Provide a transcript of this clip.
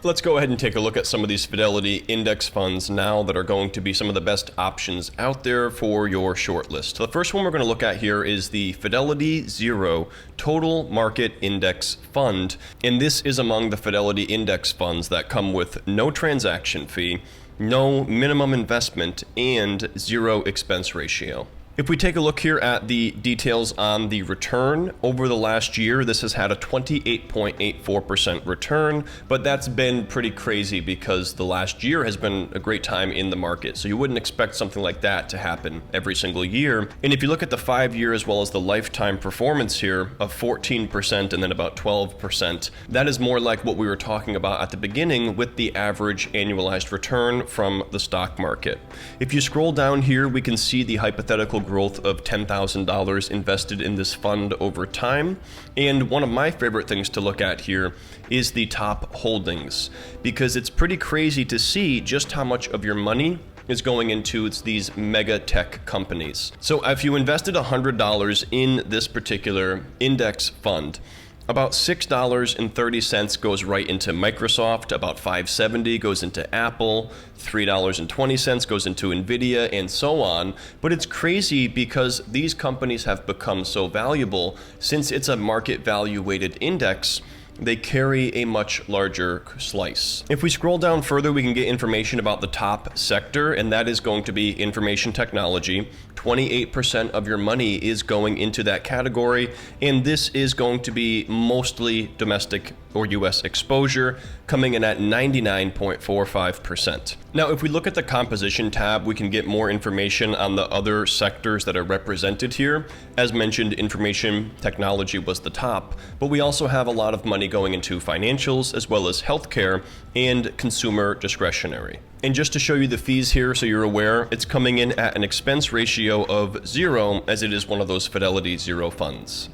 Let's go ahead and take a look at some of these Fidelity index funds now that are going to be some of the best options out there for your short list. The first one we're going to look at here is the Fidelity Zero Total Market Index Fund. And this is among the Fidelity index funds that come with no transaction fee, no minimum investment, and zero expense ratio. If we take a look here at the details on the return over the last year, this has had a 28.84% return, but that's been pretty crazy because the last year has been a great time in the market. So you wouldn't expect something like that to happen every single year. And if you look at the 5-year as well as the lifetime performance here of 14% and then about 12%, that is more like what we were talking about at the beginning with the average annualized return from the stock market. If you scroll down here, we can see the hypothetical growth of $10,000 invested in this fund over time. And one of my favorite things to look at here is the top holdings, because it's pretty crazy to see just how much of your money is going into these mega tech companies. So if you invested $100 in this particular index fund, about $6.30 goes right into Microsoft, about $5.70 goes into Apple, $3.20 goes into Nvidia, and so on. But it's crazy because these companies have become so valuable. Since it's a market value weighted index, they carry a much larger slice. If we scroll down further, we can get information about the top sector, and that is going to be information technology. 28% of your money is going into that category, and this is going to be mostly domestic or US exposure, coming in at 99.45%. Now, if we look at the composition tab, we can get more information on the other sectors that are represented here. As mentioned, information technology was the top, but we also have a lot of money going into financials as well as healthcare and consumer discretionary. And just to show you the fees here so you're aware, it's coming in at an expense ratio of 0, as it is one of those Fidelity Zero funds.